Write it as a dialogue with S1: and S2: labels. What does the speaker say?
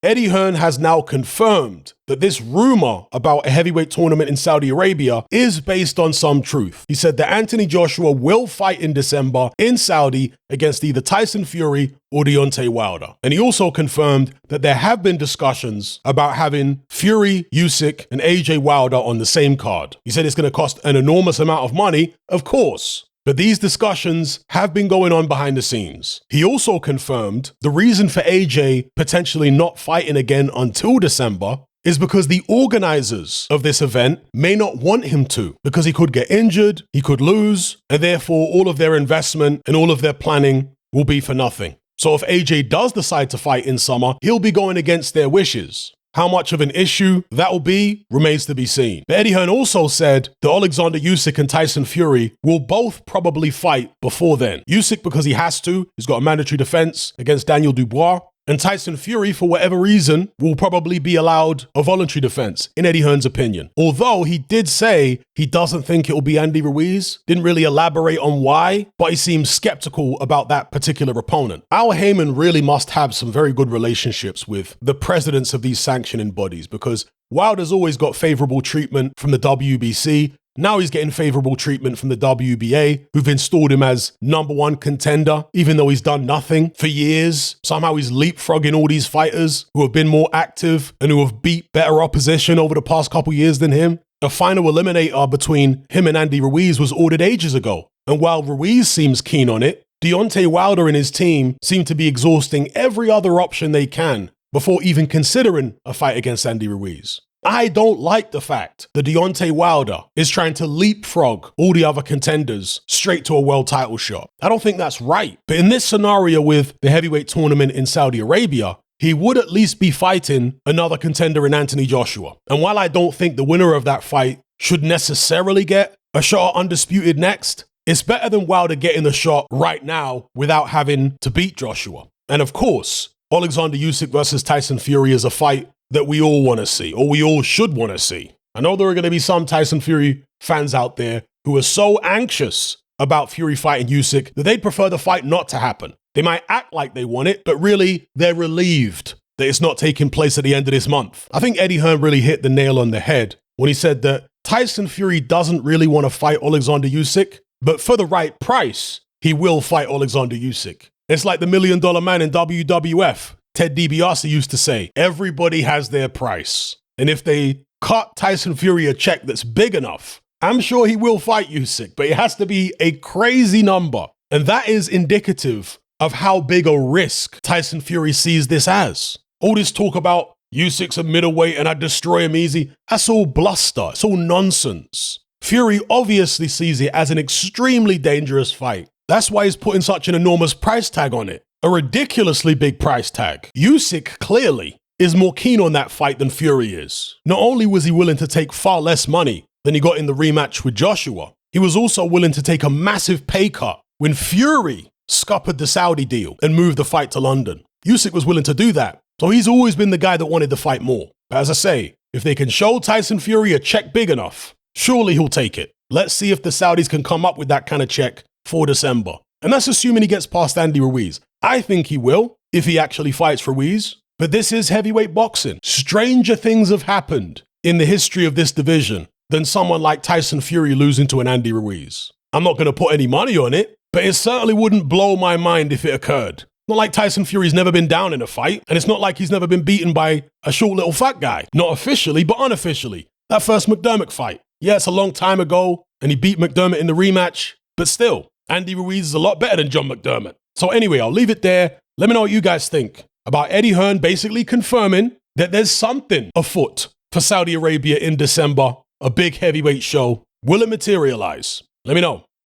S1: Eddie Hearn has now confirmed that this rumor about a heavyweight tournament in Saudi Arabia is based on some truth. He said that Anthony Joshua will fight in December in Saudi against either Tyson Fury or Deontay Wilder. And he also confirmed that there have been discussions about having Fury, Usyk, and AJ Wilder on the same card. He said it's going to cost an enormous amount of money, of course. But these discussions have been going on behind the scenes. He also confirmed the reason for AJ potentially not fighting again until December is because the organizers of this event may not want him to, because he could get injured, he could lose, and therefore all of their investment and all of their planning will be for nothing. So if AJ does decide to fight in summer, he'll be going against their wishes. How much of an issue that will be remains to be seen. But Eddie Hearn also said that Alexander Usyk and Tyson Fury will both probably fight before then. Usyk because he has to, he's got a mandatory defense against Daniel Dubois. And Tyson Fury, for whatever reason, will probably be allowed a voluntary defense, in Eddie Hearn's opinion. Although he did say he doesn't think it will be Andy Ruiz, didn't really elaborate on why, but he seems skeptical about that particular opponent. Al Heyman really must have some very good relationships with the presidents of these sanctioning bodies, because Wilder's always got favorable treatment from the WBC. Now he's getting favorable treatment from the WBA, who've installed him as #1 contender, even though he's done nothing for years. Somehow he's leapfrogging all these fighters who have been more active and who have beat better opposition over the past couple years than him. A final eliminator between him and Andy Ruiz was ordered ages ago. And while Ruiz seems keen on it, Deontay Wilder and his team seem to be exhausting every other option they can before even considering a fight against Andy Ruiz. I don't like the fact that Deontay Wilder is trying to leapfrog all the other contenders straight to a world title shot. I don't think that's right. But in this scenario with the heavyweight tournament in Saudi Arabia, he would at least be fighting another contender in Anthony Joshua. And while I don't think the winner of that fight should necessarily get a shot at Undisputed next, it's better than Wilder getting a shot right now without having to beat Joshua. And of course, Alexander Usyk versus Tyson Fury is a fight that we all want to see, or we all should want to see. I know there are going to be some Tyson Fury fans out there who are so anxious about Fury fighting Usyk that they'd prefer the fight not to happen. They might act like they want it, but really they're relieved that it's not taking place at the end of this month. I think Eddie Hearn really hit the nail on the head when he said that Tyson Fury doesn't really want to fight Alexander Usyk, but for the right price, he will fight Alexander Usyk. It's like the $1 Million Man in WWF. Ted DiBiase used to say, everybody has their price. And if they cut Tyson Fury a check that's big enough, I'm sure he will fight Usyk, but it has to be a crazy number. And that is indicative of how big a risk Tyson Fury sees this as. All this talk about Usyk's a middleweight and I destroy him easy, that's all bluster, it's all nonsense. Fury obviously sees it as an extremely dangerous fight. That's why he's putting such an enormous price tag on it. A ridiculously big price tag. Usyk clearly is more keen on that fight than Fury is. Not only was he willing to take far less money than he got in the rematch with Joshua, he was also willing to take a massive pay cut when Fury scuppered the Saudi deal and moved the fight to London. Usyk was willing to do that. So he's always been the guy that wanted the fight more. But as I say, if they can show Tyson Fury a check big enough, surely he'll take it. Let's see if the Saudis can come up with that kind of check for December. And that's assuming he gets past Andy Ruiz. I think he will, if he actually fights Ruiz. But this is heavyweight boxing. Stranger things have happened in the history of this division than someone like Tyson Fury losing to an Andy Ruiz. I'm not going to put any money on it, but it certainly wouldn't blow my mind if it occurred. Not like Tyson Fury's never been down in a fight, and it's not like he's never been beaten by a short little fat guy. Not officially, but unofficially. That first McDermott fight. Yeah, it's a long time ago, and he beat McDermott in the rematch, but still, Andy Ruiz is a lot better than John McDermott. So anyway, I'll leave it there. Let me know what you guys think about Eddie Hearn basically confirming that there's something afoot for Saudi Arabia in December, a big heavyweight show. Will it materialize? Let me know.